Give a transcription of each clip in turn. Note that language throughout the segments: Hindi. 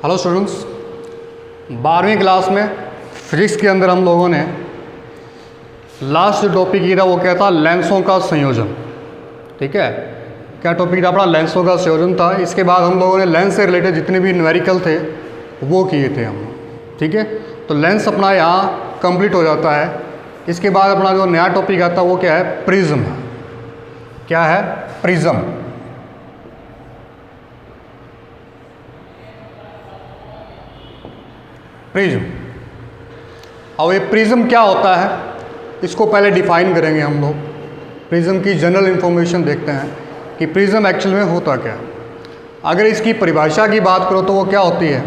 हेलो स्टूडेंट्स, 12वीं क्लास में फिजिक्स के अंदर हम लोगों ने लास्ट जो टॉपिक किया था वो क्या था, लेंसों का संयोजन। ठीक है, क्या टॉपिक था अपना? लेंसों का संयोजन था। इसके बाद हम लोगों ने लेंस से रिलेटेड जितने भी न्यूमेरिकल थे वो किए थे हम। ठीक है, तो लेंस अपना यहाँ कंप्लीट हो जाता है। इसके बाद अपना जो नया टॉपिक आता है वो क्या है? प्रिज्म। क्या है? प्रिज्म। प्रिज्म। अब ये प्रिज्म क्या होता है इसको पहले डिफाइन करेंगे हम लोग। प्रिज्म की जनरल इंफॉर्मेशन देखते हैं कि प्रिज्म एक्चुअल में होता क्या है। अगर इसकी परिभाषा की बात करो तो वो क्या होती है?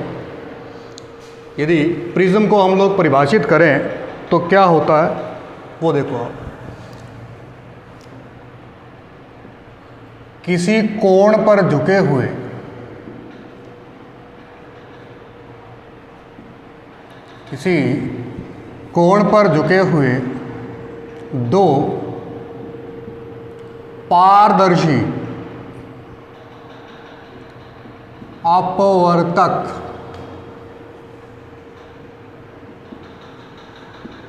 यदि प्रिज्म को हम लोग परिभाषित करें तो क्या होता है वो देखो आप। किसी कोण पर झुके हुए दो पारदर्शी अपवर्तक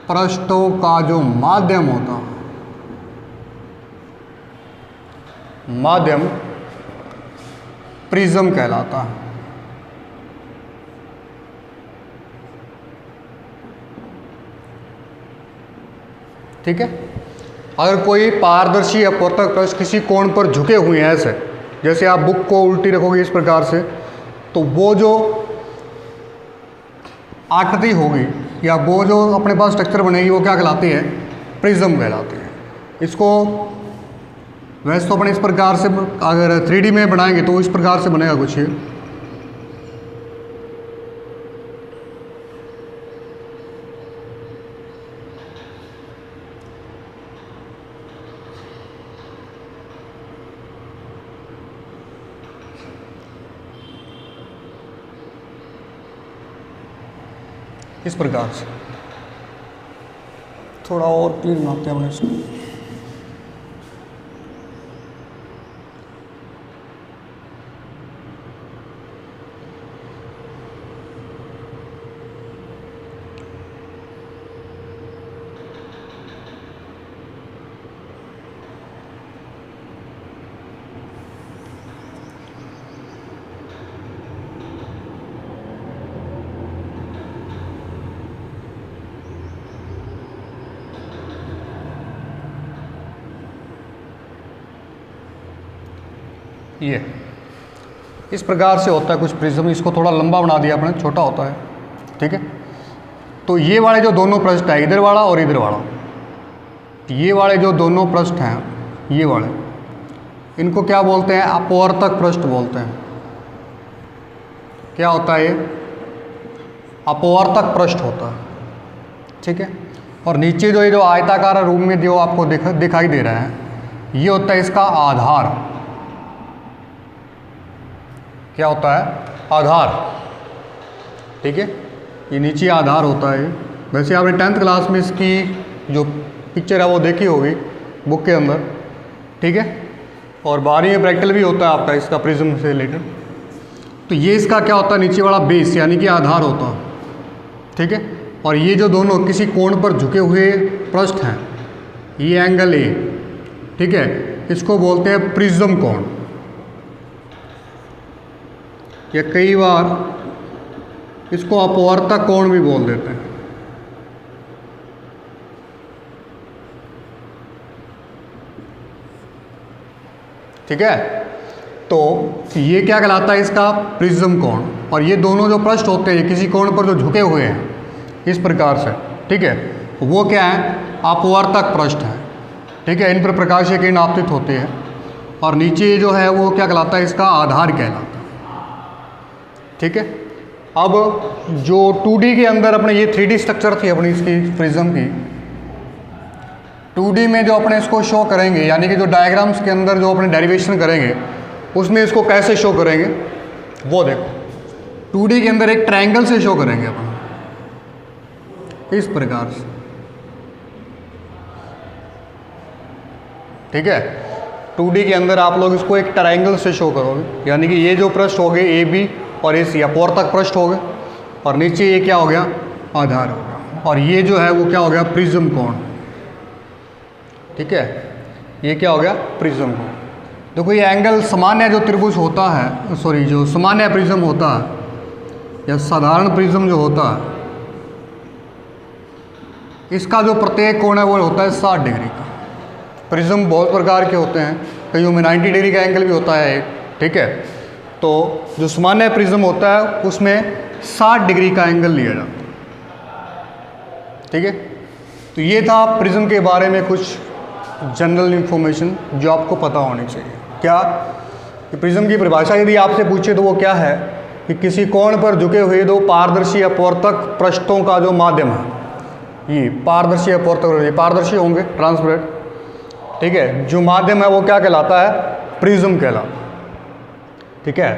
पृष्ठों का जो माध्यम होता है, माध्यम प्रिज्म कहलाता है। ठीक है, अगर कोई पारदर्शी अपवर्तक पृष्ठ किसी कोण पर झुके हुए हैं, ऐसे जैसे आप बुक को उल्टी रखोगे इस प्रकार से, तो वो जो आकृति होगी या वो जो अपने पास स्ट्रक्चर बनेगी वो क्या कहलाती है? प्रिज्म कहलाती है। इसको वैसे तो अपने इस प्रकार से अगर 3D में बनाएंगे तो इस प्रकार से बनेगा कुछ ये। इस प्रकार से थोड़ा और क्लियर बनाते हैं हमने इसको। ये इस प्रकार से होता है कुछ प्रिज्म। इसको थोड़ा लंबा बना दिया आपने, छोटा होता है। ठीक है, तो ये वाले जो दोनों पृष्ठ हैं, इधर वाला और इधर वाला, ये वाले जो दोनों पृष्ठ हैं, ये वाले, इनको क्या बोलते हैं? अपवर्तक पृष्ठ बोलते हैं। क्या होता है ये? अपवर्तक पृष्ठ होता है। ठीक है, और नीचे जो ये जो आयताकार रूप में जो आपको दिखाई दे रहा है, ये होता है इसका आधार। क्या होता है? आधार। ठीक है, ये नीचे आधार होता है। वैसे आपने 10th क्लास में इसकी जो पिक्चर है वो देखी होगी बुक के अंदर। ठीक है, और 12वीं में प्रैक्टिकल भी होता है आपका इसका प्रिज्म से रिलेटेड। तो ये इसका क्या होता है? नीचे वाला बेस यानी कि आधार होता है। ठीक है, और ये जो दोनों किसी कोण पर झुके हुए पृष्ठ हैं, ये एंगल ए, ठीक है, इसको बोलते हैं प्रिज्म कोण, या कई बार इसको अपवर्तक कोण भी बोल देते हैं। ठीक है, तो ये क्या कहलाता है? इसका प्रिज्म कोण। और ये दोनों जो पृष्ठ होते हैं किसी कोण पर जो झुके हुए हैं इस प्रकार से, ठीक है, वो क्या है? अपवर्तक पृष्ठ है। ठीक है, इन पर प्रकाशीय किरण आपतित होते हैं। और नीचे जो है वो क्या कहलाता है? इसका आधार कहलाता है। ठीक है, अब जो 2D के अंदर अपने ये 3D स्ट्रक्चर थी अपनी इसकी प्रिज्म की, 2D में जो अपने इसको शो करेंगे, यानी कि जो डायग्राम्स के अंदर जो अपने डेरिवेशन करेंगे उसमें इसको कैसे शो करेंगे वो देखो। 2D के अंदर एक ट्रायंगल से शो करेंगे अपन इस प्रकार से। ठीक है, 2D के अंदर आप लोग इसको एक ट्रायंगल से शो करोगे, यानी कि ये जो पृष्ठ हो गए AB और AC अपवर्तक पृष्ठ हो गए, और नीचे ये क्या हो गया, आधार हो गया, और ये जो है वो क्या हो गया, प्रिज्म कोण। ठीक है, ये क्या हो गया, प्रिज्म कोण। देखो ये एंगल सामान्य जो त्रिभुज होता है, सॉरी जो सामान्य प्रिज्म होता है या साधारण प्रिज्म जो होता है, इसका जो प्रत्येक कोण है वो होता है 60 डिग्री का। प्रिज्म बहुत प्रकार के होते हैं, कईयों में 90 डिग्री का एंगल भी होता है एक। ठीक है, तो जो सामान्य प्रिज्म होता है उसमें 60 डिग्री का एंगल लिया जाता है। ठीक है, तो ये था प्रिज्म के बारे में कुछ जनरल इंफॉर्मेशन जो आपको पता होनी चाहिए। क्या कि प्रिज्म की परिभाषा यदि आपसे पूछे तो वो क्या है कि किसी कोण पर झुके हुए दो पारदर्शी अपवर्तक पृष्ठों का जो माध्यम है, ये पारदर्शी अपवर्तक, ये पारदर्शी होंगे, ट्रांसपेरेंट। ठीक है, जो माध्यम है वो क्या कहलाता है, प्रिज्म कहलाता है। ठीक है,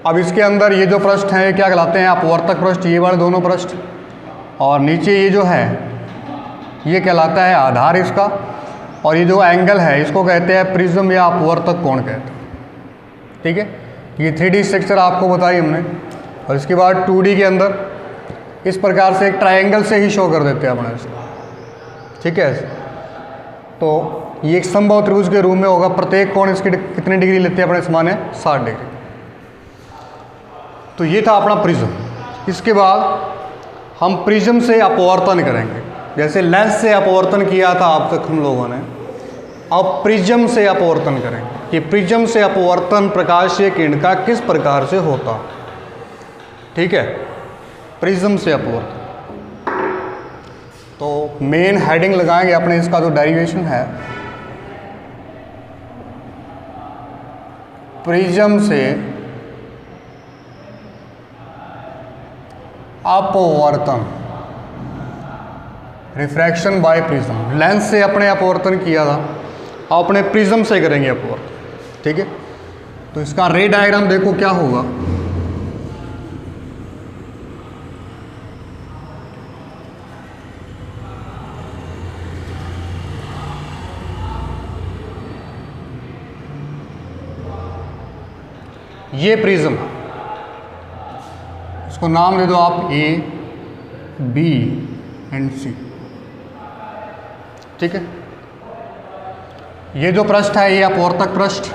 अब इसके अंदर ये जो पृष्ठ हैं ये क्या कहलाते हैं, अपवर्तक पृष्ठ, ये वाले दोनों पृष्ठ, और नीचे ये जो है ये कहलाता है आधार इसका, और ये जो एंगल है इसको कहते हैं प्रिज्म या अपवर्तक कोण कहते हैं। ठीक है, ये 3D स्ट्रक्चर आपको बताई हमने, और इसके बाद 2D के अंदर इस प्रकार से एक ट्रायंगल से ही शो कर देते हैं अपने इसको। ठीक है, तो ये एक समबाहु त्रिभुज के रूप में होगा, प्रत्येक कोण इसकी कितनी डिग्री लेते हैं अपने समान है, 60 डिग्री। तो ये था अपना प्रिज्म। इसके बाद हम प्रिज्म से अपवर्तन करेंगे, जैसे लेंस से अपवर्तन किया था आप तक हम लोगों ने, अब प्रिज्म से अपवर्तन करेंगे कि प्रिज्म से अपवर्तन प्रकाशीय किरण का किस प्रकार से होता। ठीक है, प्रिज्म से अपवर्तन, तो मेन हेडिंग लगाएंगे अपने इसका जो डेरिवेशन है, प्रिज्म से अपवर्तन, रिफ्रैक्शन बाय प्रिज्म। लेंस से अपने अपवर्तन किया था, अब अपने प्रिज्म से करेंगे अपवर्तन। ठीक है, तो इसका रे डायग्राम देखो क्या होगा। ये प्रिज्म, इसको नाम दे दो आप A, B एंड C। ठीक है, ये जो पृष्ठ है ये अपवर्तक पृष्ठ,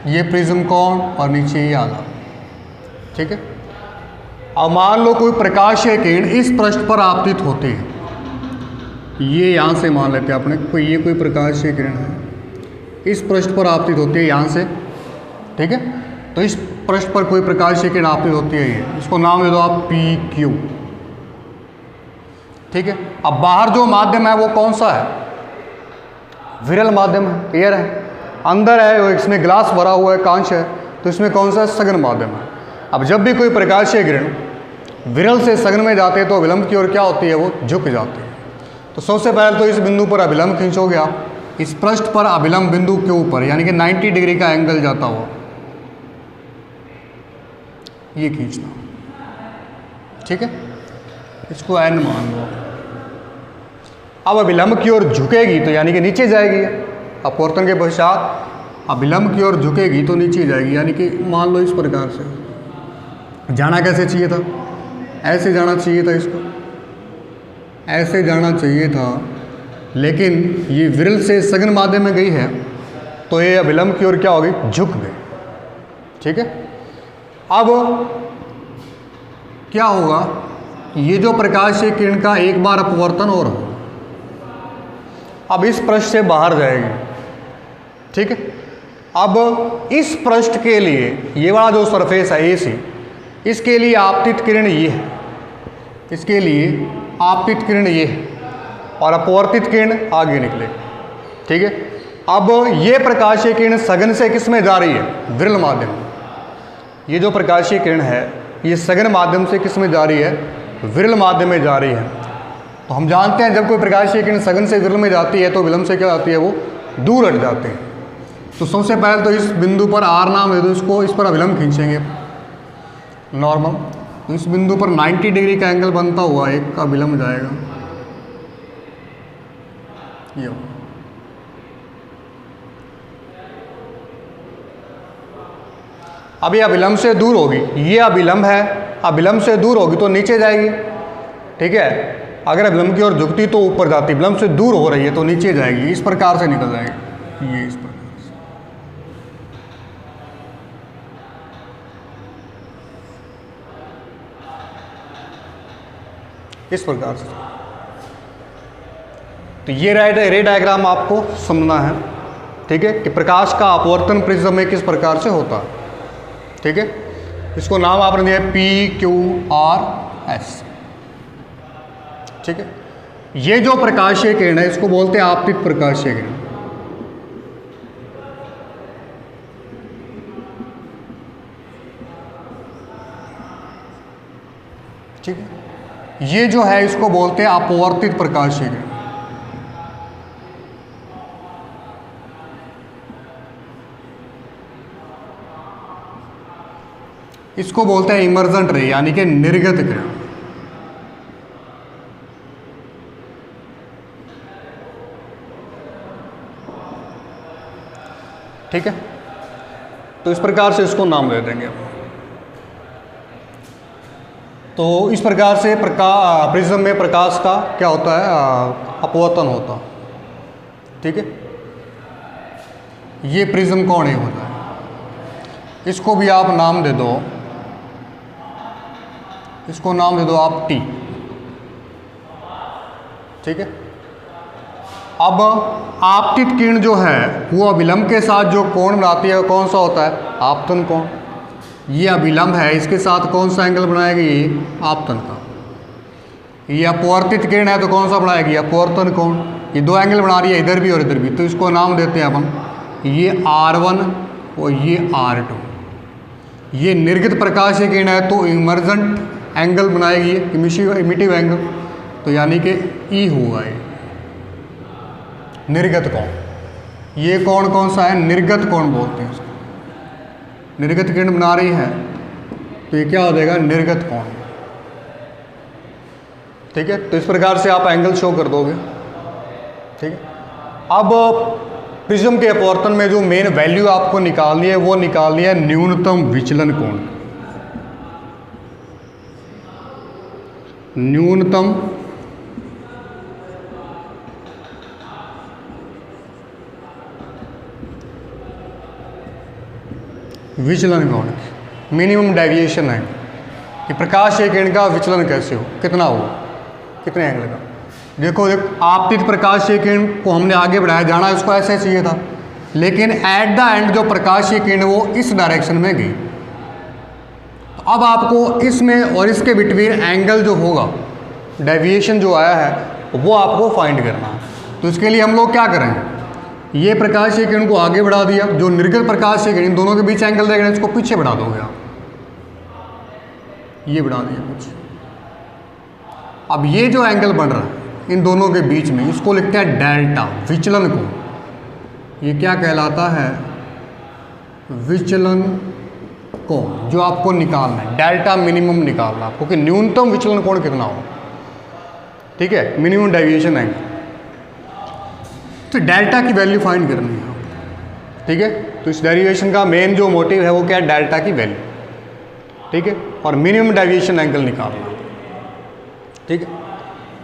ये प्रिज्म कोण, और नीचे ये आधार। ठीक है, अब मान लो कोई प्रकाशीय किरण इस पृष्ठ पर आपतित होती है, ये यहाँ से मान लेते हैं अपने कोई, ये कोई प्रकाशीय किरण है इस पृष्ठ पर आपतित होती है यहाँ से। ठीक है, तो इस पृष्ठ पर कोई प्रकाशीय किरण आपतित होती है, ये इसको नाम दे दो आप PQ। ठीक है, अब बाहर जो माध्यम है वो कौन सा है, विरल माध्यम है, एयर है। अंदर है वो, इसमें ग्लास भरा हुआ है, कांच है, तो इसमें कौन सा सघन माध्यम है। अब जब भी कोई प्रकाशीय किरण विरल से सघन में जाते हैं तो अभिलंब की ओर क्या होती है, वो झुक जाती है। तो सबसे पहले तो इस बिंदु पर अभिलंब खींचोगे आप, इस पृष्ठ पर अभिलंब बिंदु के ऊपर, यानी कि 90 डिग्री का एंगल जाता हुआ ये खींचना। ठीक है, इसको N मान लो। अब अभिलंब की ओर झुकेगी तो यानी कि नीचे जाएगी, अपवर्तन के पश्चात अभिलंब की ओर झुकेगी तो नीचे जाएगी, यानी कि मान लो इस प्रकार से। जाना कैसे चाहिए था, ऐसे जाना चाहिए था, इसको ऐसे जाना चाहिए था, लेकिन ये विरल से सघन माध्यम में गई है तो ये अभिलंब की ओर क्या होगी, झुक गई। ठीक है, अब क्या होगा, ये जो प्रकाशीय किरण का एक बार अपवर्तन और हो, अब इस पृष्ठ से बाहर जाएगी। ठीक है, अब इस पृष्ठ के लिए ये वाला जो सरफेस है AC, इसके लिए आपतित किरण ये है, इसके लिए आपतित किरण ये है, और अपवर्तित किरण आगे निकले। ठीक है, अब ये प्रकाशीय किरण सघन से किस में जा रही है, विरल माध्यम में। ये जो प्रकाशीय किरण है ये सघन माध्यम से किस में जा रही है, विरल माध्यम में जा रही है। तो हम जानते हैं जब कोई प्रकाशीय किरण सघन से विरल में जाती है तो विलंब से क्या जाती है, वो दूर हट जाते हैं। तो सबसे पहले तो इस बिंदु पर R नाम दे दो इसको, इस पर अभिलंब खींचेंगे नॉर्मल, तो इस बिंदु पर 90 डिग्री का एंगल बनता हुआ एक का विलंब जाएगा, ये। अब ये अभिलंब से दूर होगी, ये अभिलंब है, अभिलंब से दूर होगी तो नीचे जाएगी, ठीक है। अगर अभिलंब की ओर झुकती तो ऊपर जाती, अभिलंब से दूर हो रही है तो नीचे जाएगी, इस प्रकार से निकल जाएगी, ये इस प्रकार से। इस प्रकार से। तो ये रे डायग्राम आपको समझना है, ठीक है, कि प्रकाश का अपवर्तन प्रिज्म में किस प्रकार से होता है, ठीक है। इसको नाम आपने दिया PQRS, ठीक है। ये जो प्रकाशीय किरण है इसको बोलते हैं आपतित प्रकाशीय किरण, ठीक है। ये जो है इसको बोलते हैं अपवर्तित प्रकाशीय किरण। इसको बोलते हैं इमर्जेंट रे, यानी कि निर्गत किरण, ठीक है। तो इस प्रकार से इसको नाम दे देंगे। तो इस प्रकार से प्रिज्म में प्रकाश का क्या होता है, अपवर्तन होता, ठीक है। ये प्रिज्म कोण ही होता है, इसको भी आप नाम दे दो, इसको नाम दे दो आप T, ठीक है। अब आपतित किरण जो है वो अभिलंब के साथ जो कोण बनाती है कौन सा होता है, आपतन कोण। ये अभिलंब है, इसके साथ कौन सा एंगल बनाएगी, ये आपतन का। ये अपवर्तित किरण है तो कौन सा बनाएगी, अपवर्तन कोण। ये दो एंगल बना रही है, इधर भी और इधर भी, तो इसको नाम देते हैं अपन, ये R1 और ये R2। ये निर्गत प्रकाशीय किरण है तो इमर्जेंट एंगल बनाएगी, इमिटिव एंगल, तो यानी कि E होगा ये निर्गत कोण। ये कोण कौन सा है, निर्गत कोण बोलते हैं इसको। निर्गत किरण बना रही है तो ये क्या हो जाएगा, निर्गत कोण, ठीक है। तो इस प्रकार से आप एंगल शो कर दोगे, ठीक है। अब प्रिज्म के अपवर्तन में जो मेन वैल्यू आपको निकालनी है वो निकालनी है न्यूनतम विचलन कोण। न्यूनतम विचलन कोण, मिनिमम डेविएशन है कि प्रकाशीय किरण का विचलन कैसे हो, कितना हो, कितने एंगल का। देखो आपतित प्रकाशीय किरण को हमने आगे बढ़ाया, जाना इसको ऐसे चाहिए था, लेकिन एट द एंड जो प्रकाशीय किरण वो इस डायरेक्शन में गई। तो अब आपको इसमें और इसके बिटवीन एंगल जो होगा, डेविएशन जो आया है, वो आपको फाइंड करना है। तो इसके लिए हम लोग क्या करेंगे, ये प्रकाशीय किरण को आगे बढ़ा दिया, जो निर्गत प्रकाशीय किरण, दोनों के बीच एंगल रहेगा, इसको पीछे बढ़ा दोगे आप, ये बढ़ा दिया पीछे। अब ये जो एंगल बन रहा है इन दोनों के बीच में, इसको लिखते हैं डेल्टा, विचलन कोण। ये क्या कहलाता है, विचलन कोण, जो आपको निकालना है, डेल्टा मिनिमम निकालना है आपको कि न्यूनतम विचलन कोण कितना हो, ठीक है, मिनिमम डेविएशन एंगल। तो डेल्टा की वैल्यू फाइंड करनी है, ठीक है। तो इस डेरिवेशन का मेन जो मोटिव है वो क्या है, डेल्टा की वैल्यू, ठीक है, और मिनिमम डेविएशन एंगल निकालना, ठीक है।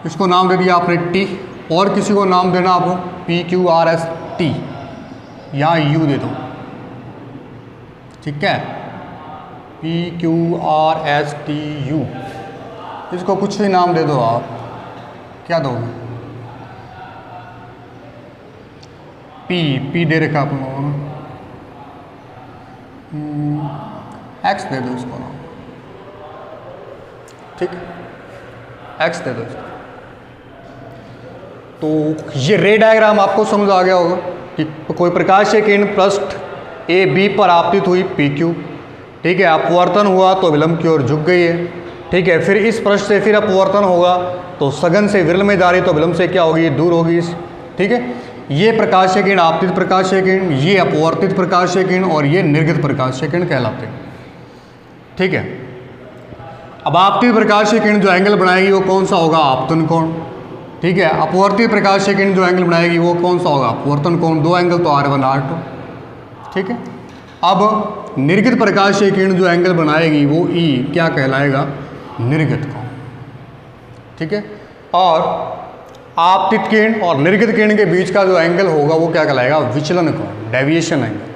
इसको नाम दे दिया आपने T, और किसी को नाम देना आपको PQRS T, यहाँ U दे दो, ठीक है, PQRS TU। इसको कुछ भी नाम दे दो आप, क्या दोगे, P दे रखा आप लोगों ने, X दे दो इसको नाम, ठीक, X दे दो इसको। तो ये रे डायग्राम आपको समझ आ गया होगा कि कोई प्रकाशीय किरण पृष्ठ A B पर आपतित हुई PQ, ठीक है, अपवर्तन हुआ तो विलंब की ओर झुक गई है, ठीक है। फिर इस पृष्ठ से फिर अपवर्तन होगा तो सघन से विरल में जा रही तो विलंब से क्या होगी, दूर होगी, ठीक है। ये प्रकाशीय किरण आपतित प्रकाशीय किरण, ये अपवर्तित प्रकाशीय किरण और ये निर्गत प्रकाशीय किरण कहलाते हैं, ठीक है। अब आपतित प्रकाशीय किरण जो एंगल बनाएगी वो कौन सा होगा, आपतन कोण, ठीक है। अपवर्तित प्रकाशीय किरण जो एंगल बनाएगी वो कौन सा होगा, अपवर्तन कोण। दो एंगल तो R1 R2, ठीक है। अब निर्गत प्रकाशीय किरण जो एंगल बनाएगी वो ई क्या कहलाएगा, निर्गत कोण। ठीक है, और आपतित किरण और निर्गत किरण के बीच का जो एंगल होगा वो क्या कहलाएगा, विचलन कोण, डेविएशन एंगल।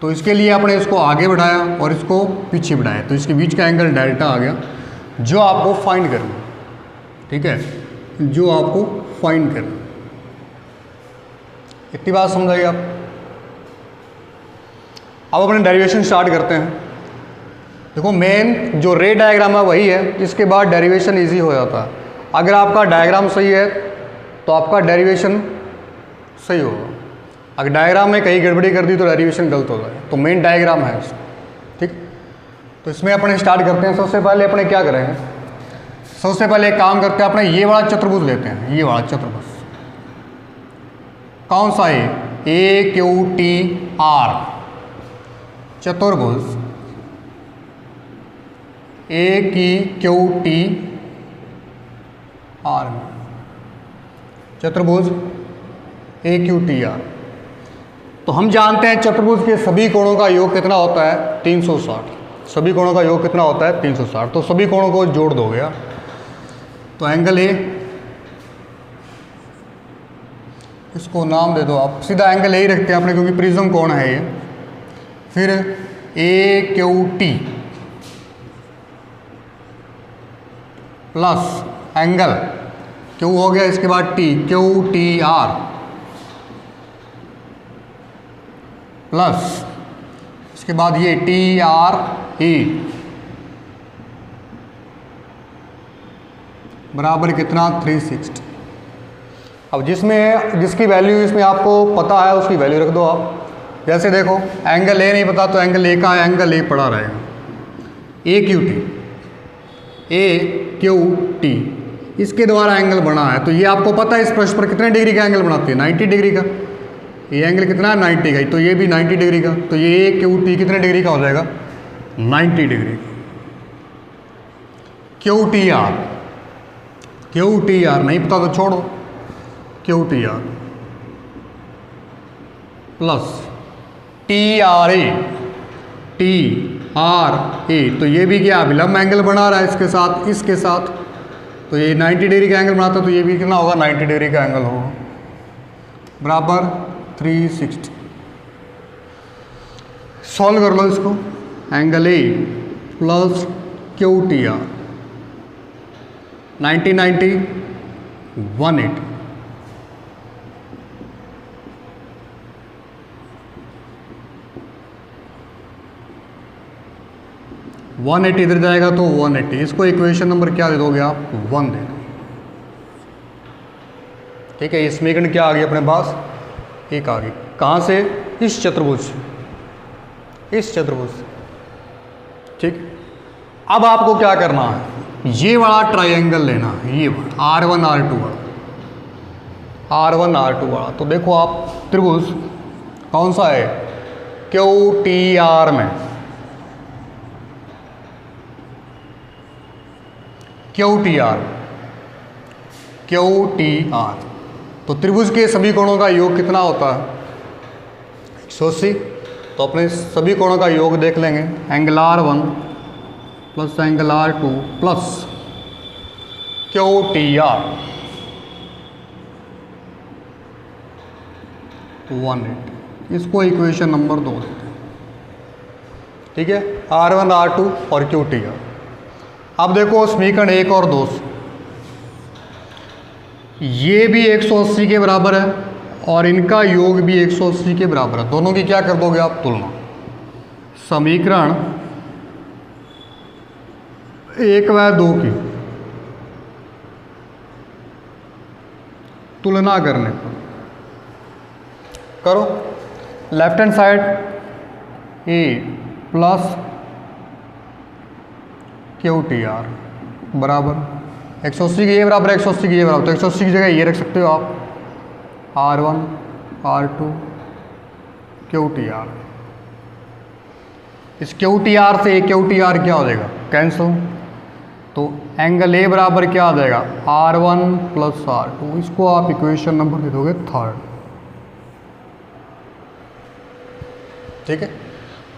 तो इसके लिए आपने इसको आगे बढ़ाया और इसको पीछे बढ़ाया, तो इसके बीच का एंगल डेल्टा आ गया, जो आपको फाइंड करना। ठीक है, जो आपको फाइंड करना। इतनी बात समझाइए आप। अब अपने डेरिवेशन स्टार्ट करते हैं। देखो मेन जो रे डायग्राम है वही है, इसके बाद डेरिवेशन इजी हो जाता है। अगर आपका डायग्राम सही है तो आपका डेरिवेशन सही होगा, अगर डायग्राम में कहीं गड़बड़ी कर दी तो डेरिवेशन गलत हो जाए। तो मेन डायग्राम है इसमें। ठीक, तो इसमें अपने स्टार्ट करते हैं। सबसे पहले अपने क्या करेंगे, सबसे पहले एक काम करते हैं, अपने ये वाला चतुर्भुज लेते हैं। ये वाला चतुर्भुज कौन सा है, ए क्यू टी आर चतुर्भुज, ए की क्यू टी आर में चतुर्भुज ए क्यू टी आर। तो हम जानते हैं चतुर्भुज के सभी कोणों का योग कितना होता है, 360। सभी कोणों का योग कितना होता है, 360। तो सभी कोणों को जोड़ दोगे आप, तो एंगल ए, इसको नाम दे दो आप, सीधा एंगल ए ही रखते हैं अपने, क्योंकि प्रिज्म कोण है ये। फिर A Q T plus angle Q हो गया, इसके बाद T, Q T R plus इसके बाद ये टी आर ई बराबर कितना, 360। अब जिसकी वैल्यू इसमें आपको पता है उसकी वैल्यू रख दो आप। जैसे देखो एंगल ए नहीं पता तो एंगल ए का एंगल ए पड़ा रहेगा, ए क्यू टी, ए क्यू टी, इसके द्वारा एंगल बना है। तो ये आपको पता है इस प्रश्न पर कितने डिग्री का एंगल बनाती है, 90 डिग्री का। ये एंगल कितना है, 90 का, तो ये भी 90 डिग्री का। तो ये ए क्यू टी कितने डिग्री का हो जाएगा, 90 डिग्री का। Q T R, Q T R नहीं पता तो छोड़ो, Q T R plus T R A, T R A, तो ये भी क्या विलंब एंगल बना रहा है इसके साथ, इसके साथ। तो ये 90 डिग्री का एंगल बनाता है, तो ये भी कितना होगा, 90 डिग्री का एंगल होगा, बराबर 360। सॉल्व कर लो इसको, angle A plus Q T are, 90 90 180, one 180 इधर जाएगा तो 180। इसको इक्वेशन नंबर क्या दे दोगे आप, 1 दे दो। ठीक है, ये समीकरण क्या आ गई अपने पास, एक आ गई। कहाँ से, इस चतुर्भुज से, इस चतुर्भुज से। ठीक, अब आपको क्या करना है, ये वाला ट्राइंगल लेना है, ये वाला R1 R2 वाला, R1 R2 वाला। तो देखो आप त्रिभुज कौन सा है, क्यू टी आर में, Q T R, Q T are. तो त्रिभुज के सभी कोणों का योग कितना होता है, 180। तो अपने सभी कोणों का योग देख लेंगे, angle R1 plus angle R2 plus Q T are 180। इसको इक्वेशन नंबर 2 देते हैं। ठीक है, R1 R2 और क्यू टी आर। अब देखो समीकरण 1 और 2 से, ये भी 180 के बराबर है और इनका योग भी 180 के बराबर है। दोनों की क्या कर दोगे आप, तुलना। समीकरण 1 व 2 की तुलना करने पर करो, left hand side A plus Q T are बराबर 180 के ये बराबर, 180 के ये बराबर। तो 180 की जगह ये रख सकते हो आप, R1 R2 Q T are. इस क्यू टी आर से क्यू टी आर क्या हो जाएगा, कैंसिल। तो एंगल ए बराबर क्या आ जाएगा, R1 प्लस R2। इसको आप इक्वेशन नंबर दे दोगे 3rd। ठीक है,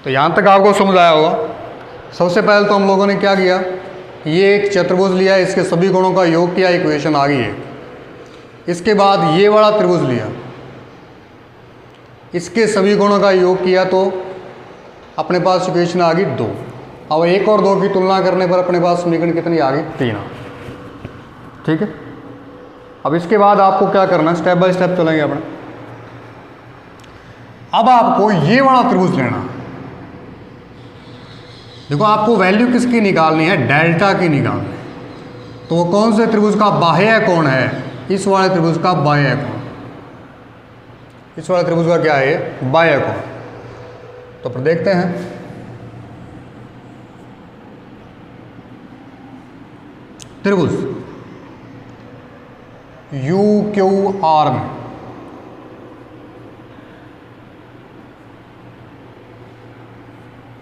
तो यहाँ तक आपको समझ आया होगा। सबसे पहले तो हम लोगों ने क्या किया, ये एक चतुर्भुज लिया, इसके सभी कोणों का योग किया, इक्वेशन आ गई है। इसके बाद ये वाला त्रिभुज लिया, इसके सभी कोणों का योग किया, तो अपने पास इक्वेशन आ गई 2। अब 1 और 2 की तुलना करने पर अपने पास समीकरण कितनी आ गई, 3। ठीक है। अब इसके बाद आपको क्या करना है, स्टेप बाय स्टेप चलेंगे अपने। अब आपको ये वाला त्रिभुज लेना। देखो आपको वैल्यू किसकी निकालनी है, डेल्टा की निकालनी है। तो वो कौन से त्रिभुज का बाह्य कोण है, इस वाले त्रिभुज का बाह्य कोण। इस वाले त्रिभुज का क्या है, बाह्य कोण। तो फिर देखते हैं। त्रिभुज यू क्यू आर में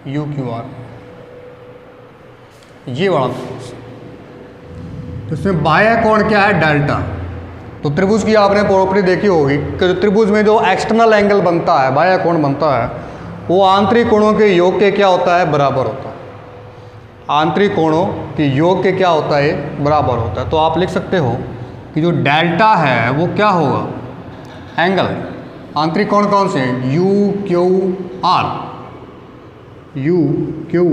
यू क्यू आर ये वाला त्रिभुज, तो इसमें बाह्य कोण क्या है, डेल्टा। तो त्रिभुज की आपने प्रॉपर्टी देखी होगी कि त्रिभुज में जो एक्सटर्नल एंगल बनता है, बाह्य कोण बनता है, वो आंतरिक कोणों के योग के क्या होता है, बराबर होता है। आंतरिक कोणों के योग के क्या होता है, बराबर होता है। तो आप लिख सकते हो कि जो डेल्टा है वो क्या होगा, एंगल। आंतरिक कोण कौन से हैं, you Q R, you Q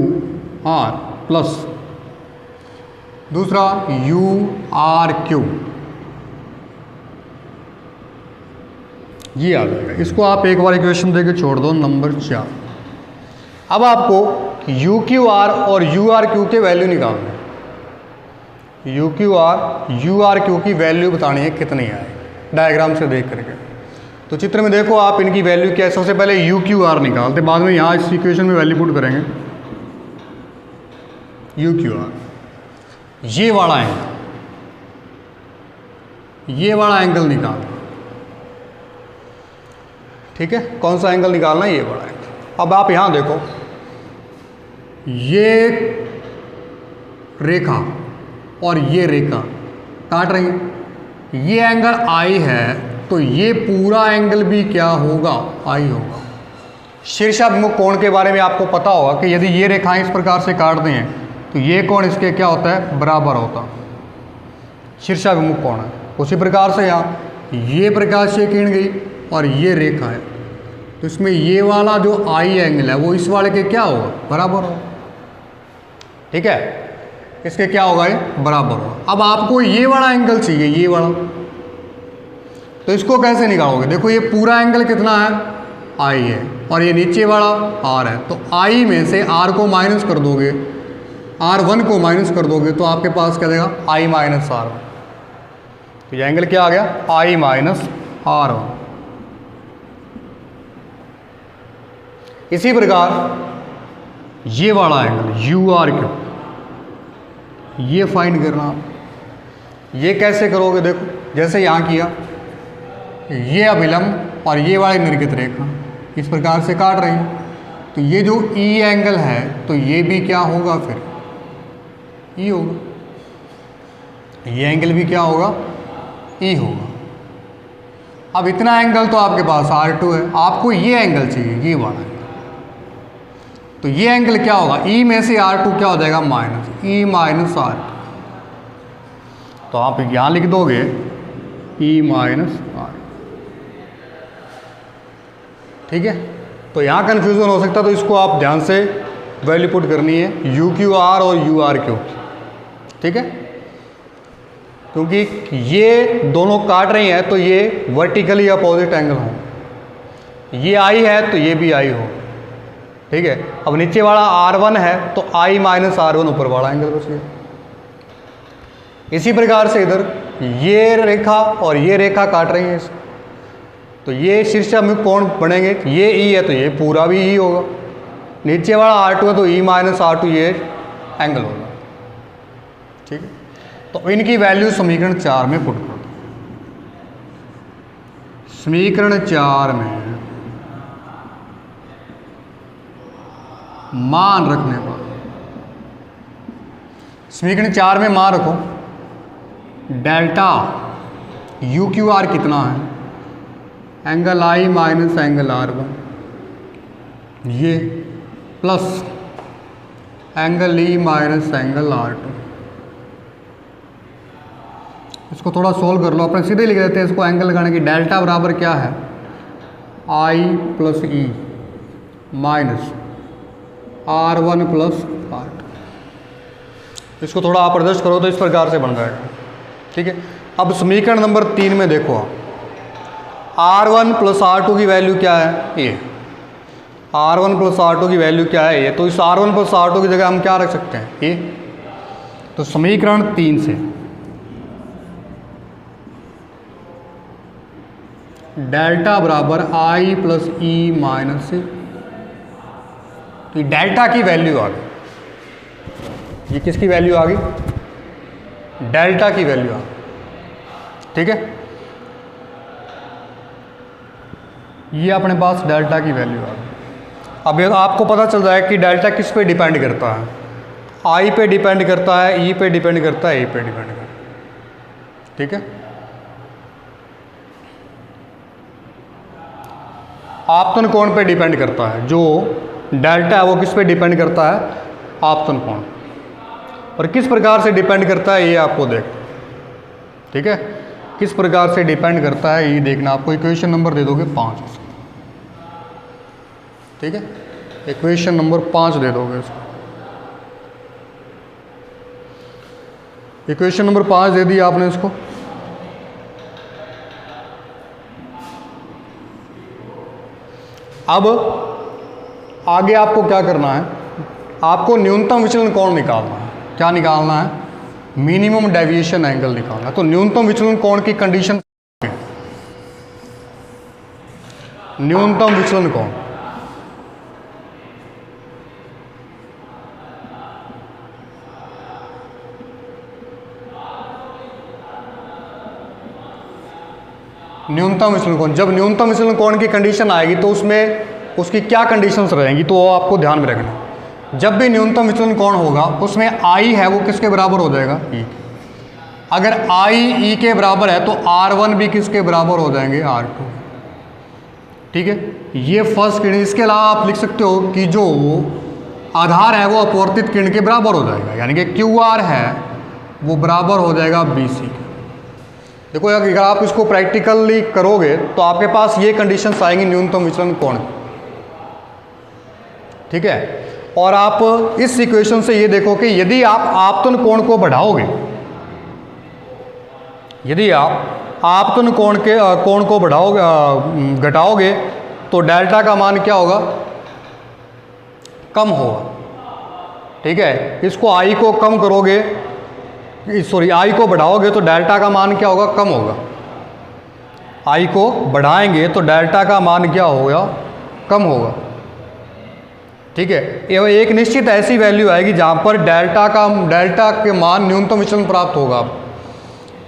R plus दूसरा यू आर क्यू, ये आ जाएगा। इसको आप एक बार इक्वेशन देके छोड़ दो, नंबर 4। अब आपको यू क्यू आर और यू आर क्यू के वैल्यू निकालना है। यू आर क्यू की वैल्यू बतानी है कितनी आए, डायग्राम से देख करके। तो चित्र में देखो आप इनकी वैल्यू क्या है। सबसे पहले यू क्यू आर निकालते, बाद में यहाँ इस इक्वेशन में वैल्यू पुट करेंगे। यू क्यू आर, ये वाला एंगल, ये वाला एंगल निकालना। ठीक है, कौन सा एंगल निकालना है, ये वाला एंगल। अब आप यहां देखो, ये रेखा और ये रेखा काट रही है। ये एंगल आई है, तो ये पूरा एंगल भी क्या होगा, आई होगा। शीर्षाभिमुख कोण के बारे में आपको पता होगा कि यदि ये रेखाएं इस प्रकार से काट दें तो ये कोण इसके क्या होता है, बराबर होता है। शीर्षाभिमुख कोण है। उसी प्रकार से यहाँ ये प्रकाशीय किरण गई और ये रेखा है, तो इसमें ये वाला जो आई एंगल है वो इस वाले के क्या होगा, बराबर होगा। ठीक है, इसके क्या होगा, ये बराबर होगा। अब आपको ये वाला एंगल चाहिए, ये वाला, तो इसको कैसे निकालोगे। देखो ये पूरा एंगल कितना है, आई है, और ये नीचे वाला आर है। तो आई में से आर को माइनस कर दोगे, R1 को माइनस कर दोगे, तो आपके पास क्या देगा, I माइनस R1। तो ये एंगल क्या आ गया, I माइनस R1। इसी प्रकार ये वाला एंगल URQ, ये फाइंड करना। ये कैसे करोगे, देखो जैसे यहाँ किया, ये अभिलंब और ये वाली निर्गत रेखा इस प्रकार से काट रही है, तो ये जो E एंगल है तो ये भी क्या होगा, फिर E होगा। ये एंगल भी क्या होगा, E होगा। अब इतना एंगल तो आपके पास R2 है, आपको ये एंगल चाहिए, ये वाला एंगल। तो ये एंगल क्या होगा, E में से R2 क्या हो जाएगा, माइनस E माइनस R2। तो आप यहाँ लिख दोगे E माइनस R। ठीक है, तो यहाँ कन्फ्यूज़न हो सकता है, तो इसको आप ध्यान से वैल्यू पुट करनी है, UQR और URQ। ठीक है, क्योंकि ये दोनों काट रही हैं तो ये वर्टिकली अपोजिट एंगल हो। ये I है तो ये भी I हो। ठीक है, अब नीचे वाला R1 है तो I माइनस R1 ऊपर वाला एंगल बच गया। इसी प्रकार से इधर ये रेखा और ये रेखा काट रही है, तो ये शीर्षाभिमुख कोण बनेंगे। ये E है तो ये पूरा भी E होगा। नीचे वाला R2 है तो E माइनस R2 ये एंगल होगा। ठीक है, तो इनकी वैल्यू समीकरण 4 में पुट कर दो। समीकरण 4 में मान रखने पर, समीकरण 4 में मान रखो, डेल्टा UQR कितना है, angle I minus angle R1, ये plus angle E minus angle R2। इसको थोड़ा सोल्व कर लो, अपने सीधे लिख देते हैं इसको एंगल लगाने की। डेल्टा बराबर क्या है, I plus E minus R1 plus R2। इसको थोड़ा आप एडजस्ट करो तो इस प्रकार से बन जाएगा। ठीक है, अब समीकरण नंबर 3 में देखो आप, R1 प्लस R2 की वैल्यू क्या है, ये R1 प्लस R2 की वैल्यू क्या है ये, तो इस R1 प्लस R2 की जगह हम क्या रख सकते हैं, ये। तो समीकरण 3 से डेल्टा बराबर I प्लस ई माइनस ए, तो डेल्टा की वैल्यू आ गई। ये किसकी वैल्यू आ गई, डेल्टा की वैल्यू आ गई। ठीक है, ये अपने पास डेल्टा की वैल्यू आ गई। अब ये आपको पता चल जाए कि डेल्टा किस पे डिपेंड करता है, आई पे डिपेंड करता है, ई पे डिपेंड करता है, ए पे डिपेंड करता है। ठीक है, आपतन कोण पे डिपेंड करता है, जो डेल्टा है वो किस पे डिपेंड करता है, आपतन कोण। और किस प्रकार से डिपेंड करता है ये आपको देख, ठीक है, किस प्रकार से डिपेंड करता है ये देखना। आपको इक्वेशन नंबर दे दोगे 5, ठीक है, इक्वेशन नंबर 5 दे दोगे इसको। इक्वेशन नंबर 5 दे दी आपने इसको। अब आगे आपको क्या करना है, आपको न्यूनतम विचलन कोण निकालना है। क्या निकालना है, मिनिमम डेविएशन एंगल निकालना है। तो न्यूनतम विचलन कोण की कंडीशन, न्यूनतम विचलन कोण, न्यूनतम विचलन कोण, जब न्यूनतम विचलन कोण की कंडीशन आएगी तो उसमें उसकी क्या कंडीशंस रहेंगी, तो वो आपको ध्यान में रखना। जब भी न्यूनतम विचलन कोण होगा उसमें आई है वो किसके बराबर हो जाएगा, ई। अगर आई ई के बराबर है तो R1 भी किसके बराबर हो जाएंगे, R2। ठीक है, ये फर्स्ट किरण। इसके अलावा आप लिख सकते हो कि जो आधार है वो अपवर्तित किरण के बराबर हो जाएगा, यानी कि QR है वो बराबर हो जाएगा BC के। देखो अगर आप इसको प्रैक्टिकली करोगे तो आपके पास ये कंडीशंस आएंगी न्यूनतम विचलन कोण। ठीक है, और आप इस इक्वेशन से ये देखो कि यदि आप आपतन कोण को बढ़ाओगे, यदि आप आपतन कोण को बढ़ाओगे, घटाओगे, तो डेल्टा का मान क्या होगा, कम होगा। ठीक है, इसको आई को कम करोगे, सॉरी आई को बढ़ाओगे तो डेल्टा का मान क्या होगा, कम होगा। आई को बढ़ाएंगे तो डेल्टा का मान क्या होगा, कम होगा। ठीक है, ये एक निश्चित ऐसी वैल्यू आएगी जहाँ पर डेल्टा के मान न्यूनतम विचलन प्राप्त होगा,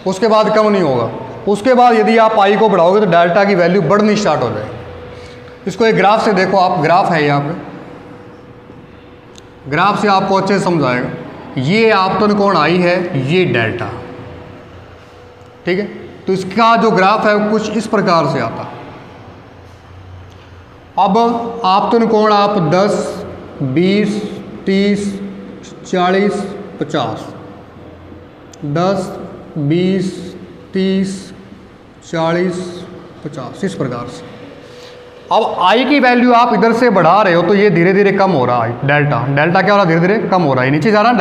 उसके बाद कम नहीं होगा। उसके बाद यदि आप आई को बढ़ाओगे तो डेल्टा की वैल्यू बढ़नी स्टार्ट हो जाएगी। इसको एक ग्राफ से देखो आप, ग्राफ है यहाँ पे, ग्राफ से आपको अच्छे से समझ आएगा। ये आपतन कोण आई है, ये डेल्टा। ठीक है, तो इसका जो ग्राफ है कुछ इस प्रकार से आता। अब आपतन कोण आप 10, 20, 30, 40, 50, 10, 20, 30, 40, 50 इस प्रकार से। अब आई की वैल्यू आप इधर से बढ़ा रहे हो तो ये धीरे धीरे कम हो रहा है, डेल्टा क्या हो रहा है, धीरे धीरे कम हो रहा है, नीचे जा रहा है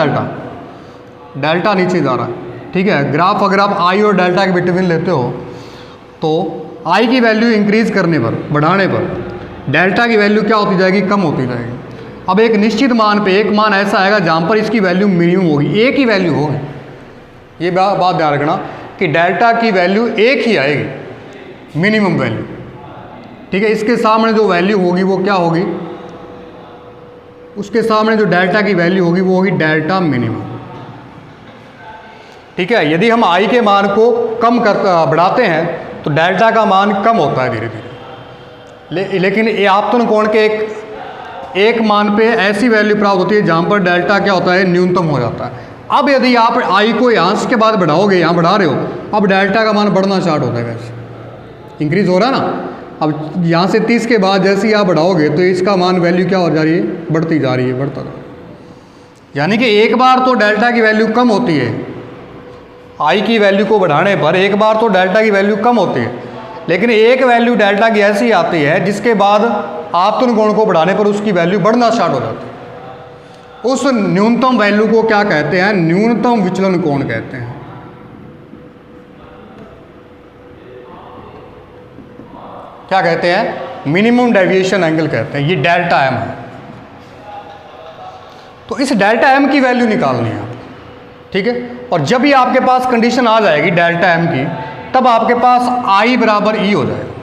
डेल्टा नीचे जा रहा है। ठीक है, ग्राफ अगर आप आई और डेल्टा के बिटवीन लेते हो तो आई की वैल्यू इंक्रीज करने पर, बढ़ाने पर डेल्टा की वैल्यू क्या होती जाएगी, कम होती जाएगी। अब एक निश्चित मान पे एक मान ऐसा आएगा जहाँ पर इसकी वैल्यू मिनिमम होगी, एक ही वैल्यू होगी। ये बात ध्यान रखना कि डेल्टा की वैल्यू एक ही आएगी, मिनिमम वैल्यू। ठीक है, इसके सामने जो वैल्यू होगी वो क्या होगी, उसके सामने जो डेल्टा की वैल्यू होगी वो होगी डेल्टा मिनिमम। ठीक है, यदि हम आई के मान को कम बढ़ाते हैं तो डेल्टा का मान कम होता है धीरे धीरे। लेकिन ये आपतन कोण के एक मान पे ऐसी वैल्यू प्राप्त होती है जहाँ पर डेल्टा क्या होता है, न्यूनतम हो जाता है। अब यदि आप आई को यहाँ के बाद बढ़ाओगे, यहाँ बढ़ा रहे हो, अब डेल्टा का मान बढ़ना स्टार्ट होता है, वैसे इंक्रीज हो रहा है ना। अब यहाँ से 30 के बाद जैसे ही आप बढ़ाओगे तो इसका मान वैल्यू क्या हो जा रही है, बढ़ती जा रही है, बढ़ता जा रहा है। यानी कि एक बार तो डेल्टा की वैल्यू कम होती है, आई की वैल्यू को बढ़ाने पर एक बार तो डेल्टा की वैल्यू कम होती है, लेकिन एक वैल्यू डेल्टा की ऐसी आती है जिसके बाद आपतन कोण को बढ़ाने पर उसकी वैल्यू बढ़ना स्टार्ट हो जाती है। उस न्यूनतम वैल्यू को क्या कहते हैं, न्यूनतम विचलन कोण कहते हैं। क्या कहते हैं, मिनिमम डेविएशन एंगल कहते हैं। ये डेल्टा एम है। तो इस डेल्टा एम की वैल्यू निकालनी है, ठीक है। और जब भी आपके पास कंडीशन आ जाएगी डेल्टा एम की, तब आपके पास आई बराबर ई हो जाएगा।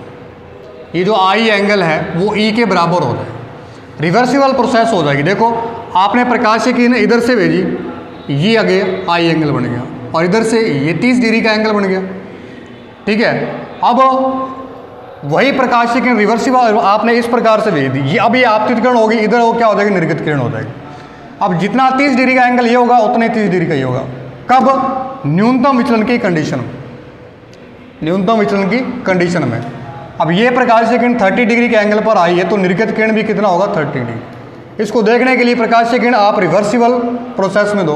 ये जो आई एंगल है वो ई के बराबर हो जाएगा, रिवर्सिबल प्रोसेस हो जाएगी। देखो आपने प्रकाशीय किरण इधर से भेजी, ये आगे आई एंगल बन गया, और इधर से ये 30 डिग्री का एंगल बन गया, ठीक है। अब वही प्रकाशीय किरण रिवर्सिबल आपने इस प्रकार से भेज दी, ये अभी आपतित किरण होगी, इधर वो क्या हो जाएगी, निर्गत किरण हो जाएगी। अब जितना 30 डिग्री का एंगल ये होगा उतने 30 डिग्री का ही होगा। कब, न्यूनतम विचलन की कंडीशन में, न्यूनतम विचलन की कंडीशन में। अब ये प्रकाशीय किरण 30 डिग्री के एंगल पर आई है तो निर्गत किरण भी कितना होगा, 30 डिग्री। इसको देखने के लिए प्रकाशीय किरण आप रिवर्सिबल प्रोसेस में दो,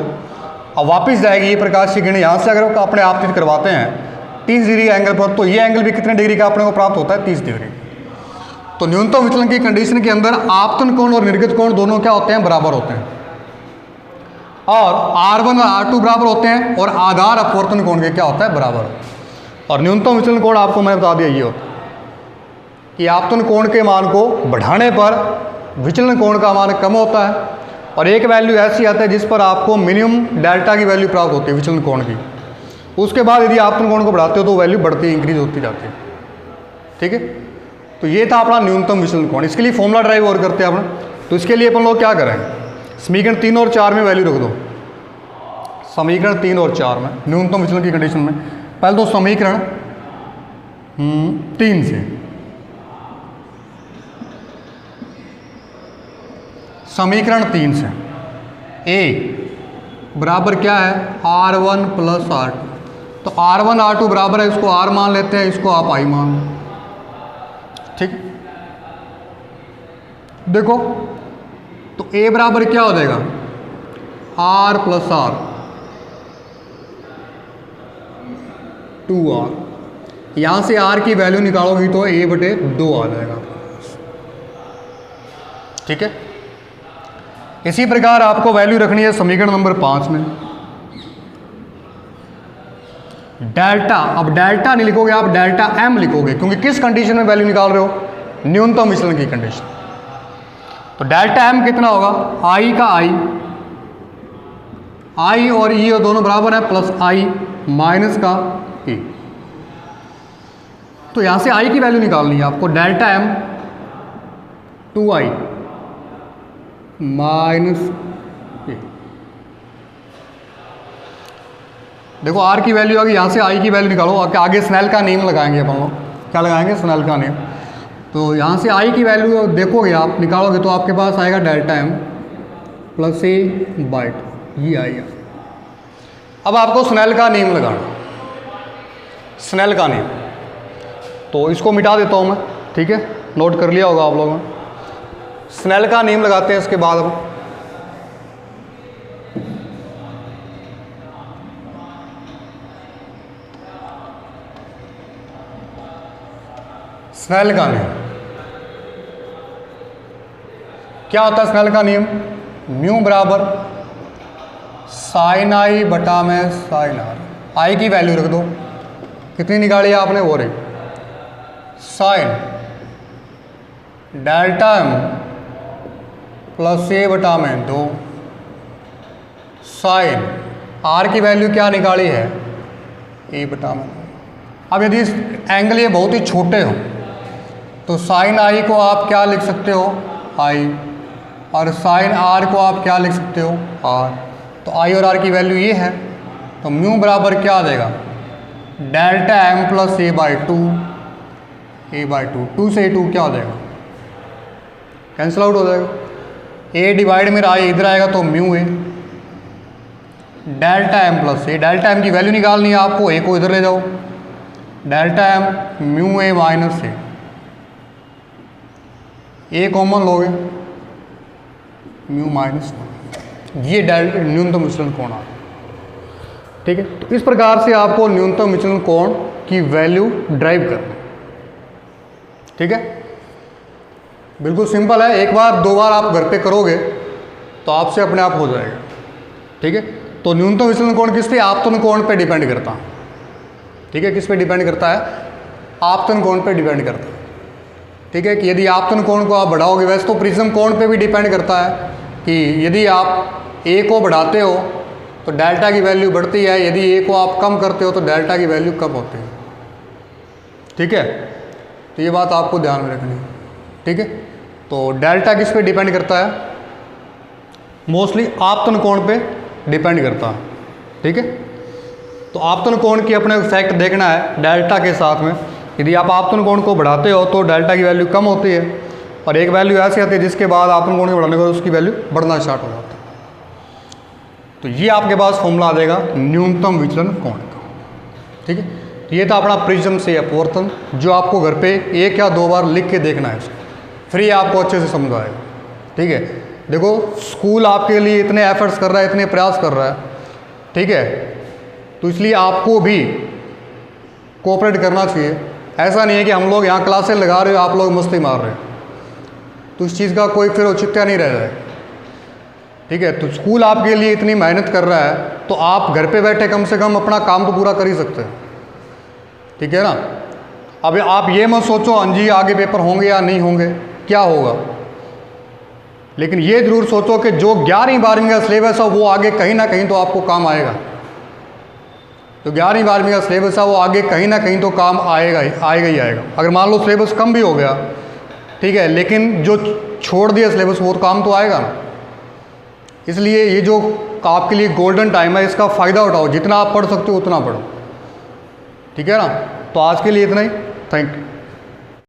अब वापस जाएगी ये प्रकाशीय किरण। यहाँ से अगर अपने आपतित करवाते हैं 30 डिग्री एंगल पर, तो ये एंगल भी कितने डिग्री का अपने को प्राप्त होता है, 30 डिग्री। तो न्यूनतम विचलन की कंडीशन के अंदर आपतन कोण और निर्गत कोण दोनों क्या होते हैं, बराबर होते हैं, और R1 और R2 बराबर होते हैं, और आधार अपवर्तन कोण के क्या होता है, बराबर। और न्यूनतम विचलन कोण आपको मैंने बता दिया ये होता है कि आपतन कोण के मान को बढ़ाने पर विचलन कोण का मान कम होता है, और एक वैल्यू ऐसी आती है जिस पर आपको मिनिमम डेल्टा की वैल्यू प्राप्त होती है विचलन कोण की। उसके बाद यदि आपतन कोण को बढ़ाते हो तो वैल्यू बढ़ती, इंक्रीज होती जाती है, ठीक है। तो ये था अपना न्यूनतम विचलन कोण। इसके लिए फॉर्मूला ड्राइव और करते हैं अपन। तो इसके लिए अपन लोग क्या करेंगे, समीकरण 3 और 4 में वैल्यू रख दो। समीकरण 3 और 4 में न्यूनतम विचलन की कंडीशन में पहले तो समीकरण 3 से, समीकरण 3 से ए बराबर क्या है, R1 प्लस R2। तो R1 R2 बराबर है, इसको R मान लेते हैं, इसको आप I मान लो, ठीक। देखो तो A बराबर क्या हो जाएगा, R प्लस R 2R। यहाँ से R की वैल्यू निकालोगी तो A/2 आ जाएगा, ठीक है। इसी प्रकार आपको वैल्यू रखनी है समीकरण नंबर 5 में डेल्टा। अब डेल्टा नहीं लिखोगे आप, डेल्टा एम लिखोगे, क्योंकि किस कंडीशन में वैल्यू निकाल रहे हो, न्यूनतम विचलन की कंडीशन। तो डेल्टा एम कितना होगा, आई का आई और ई दोनों बराबर है, प्लस आई माइनस का ई। तो यहां से आई की वैल्यू निकालनी है आपको, डेल्टा एम 2i माइनस ए। देखो आर की वैल्यू आ गई, यहाँ से आई की वैल्यू निकालो, आगे स्नेल का नियम लगाएंगे अपन लोग। क्या लगाएंगे, स्नेल का नियम। तो यहाँ से आई की वैल्यू देखोगे आप, निकालोगे तो आपके पास आएगा डेल्टा एम प्लस A/2, ये आएगा। अब आपको स्नेल का नियम लगाना, स्नेल का नियम। तो इसको मिटा देता हूँ मैं, ठीक है, नोट कर लिया होगा आप लोगों ने। स्नेल का नियम लगाते हैं इसके बाद अब। स्नेल का नियम क्या होता है, स्नेल का नियम, म्यू बराबर साइन आई बटा में साइन आर। आई की वैल्यू रख दो, कितनी निकाली है आपने, वो रही sine delta M plus A/2 sine R की वैल्यू क्या निकाली है, A/2। अब यदि एंगल ये बहुत ही छोटे हो तो साइन आई को आप क्या लिख सकते हो, आई, और साइन आर को आप क्या लिख सकते हो, आर। तो आई और आर की वैल्यू ये है, तो म्यू बराबर क्या आ जाएगा, डेल्टा एम प्लस A/2, 2 से 2 क्या हो जाएगा, कैंसिल आउट हो जाएगा। ए डिवाइड में आई इधर आएगा तो mu A, delta M plus A, delta M की वैल्यू निकालनी है आपको, ए को इधर ले जाओ, delta M mu A minus A, A common लोगे, म्यू माइनस 1, ये डेल्टा न्यूनतम विचलन कोण आ, ठीक है। तो इस प्रकार से आपको न्यूनतम विचलन कोण की वैल्यू ड्राइव करना, ठीक है। बिल्कुल सिंपल है, एक बार दो बार आप घर पे करोगे तो आपसे अपने आप हो जाएगा, ठीक है। तो न्यूनतम विचलन कोण किस पे, आपतन कोण पे डिपेंड करता है, ठीक है। किस पे डिपेंड करता है, आपतन कोण पे डिपेंड करता है, ठीक है। कि यदि आपतन कोण को आप बढ़ाओगे, वैसे तो प्रिज्म कोण पे भी डिपेंड करता है कि यदि आप ए को बढ़ाते हो तो डेल्टा की वैल्यू बढ़ती है, यदि ए को आप कम करते हो तो डेल्टा की वैल्यू कम होती है, ठीक है। तो ये बात आपको ध्यान में रखनी है, ठीक है। तो डेल्टा किस पे डिपेंड करता है, मोस्टली आपतन कोण पे डिपेंड करता है, ठीक है। तो आपतन कोण की अपने इफेक्ट देखना है डेल्टा के साथ में। यदि आप आपतन कोण को बढ़ाते हो तो डेल्टा की वैल्यू कम होती है, और एक वैल्यू ऐसी आती है जिसके बाद आपतन कोण को बढ़ाने के बाद उसकी वैल्यू बढ़ना स्टार्ट हो जाता है। तो ये आपके पास फॉर्मूला आ जाएगा न्यूनतम विचलन कोण का, ठीक है। ये था अपना प्रिज्म से अपवर्तन, जो आपको घर पे एक या दो बार लिख के देखना है, फ्री आपको अच्छे से समझ आएगा, ठीक है। देखो स्कूल आपके लिए इतने एफर्ट्स कर रहा है, इतने प्रयास कर रहा है, ठीक है। तो इसलिए आपको भी कोऑपरेट करना चाहिए। ऐसा नहीं है कि हम लोग यहाँ क्लासें लगा रहे हो, आप लोग मस्ती मार रहे हो, तो इस चीज़ का कोई फिर औचित्य नहीं रह जाएगा, ठीक है। तो स्कूल आपके लिए इतनी मेहनत कर रहा है, तो आप घर पे बैठे कम से कम अपना काम तो पूरा कर ही सकते हैं, ठीक है ना। अब आप ये मत सोचो हाँ जी आगे पेपर होंगे या नहीं होंगे, क्या होगा, लेकिन ये जरूर सोचो कि जो 11वीं 12वीं का सिलेबस है वो आगे कहीं ना कहीं तो आपको काम आएगा। तो 11वीं 12वीं का सिलेबस है वो आगे कहीं ना कहीं तो काम आएगा ही आएगा। अगर मान लो सिलेबस कम भी हो गया, ठीक है, लेकिन जो छोड़ दिया सिलेबस वो तो काम तो आएगा ना। इसलिए ये जो आपके लिए गोल्डन टाइम है, इसका फ़ायदा उठाओ, जितना आप पढ़ सकते हो उतना पढ़ो, ठीक है ना। तो आज के लिए इतना ही, थैंक यू।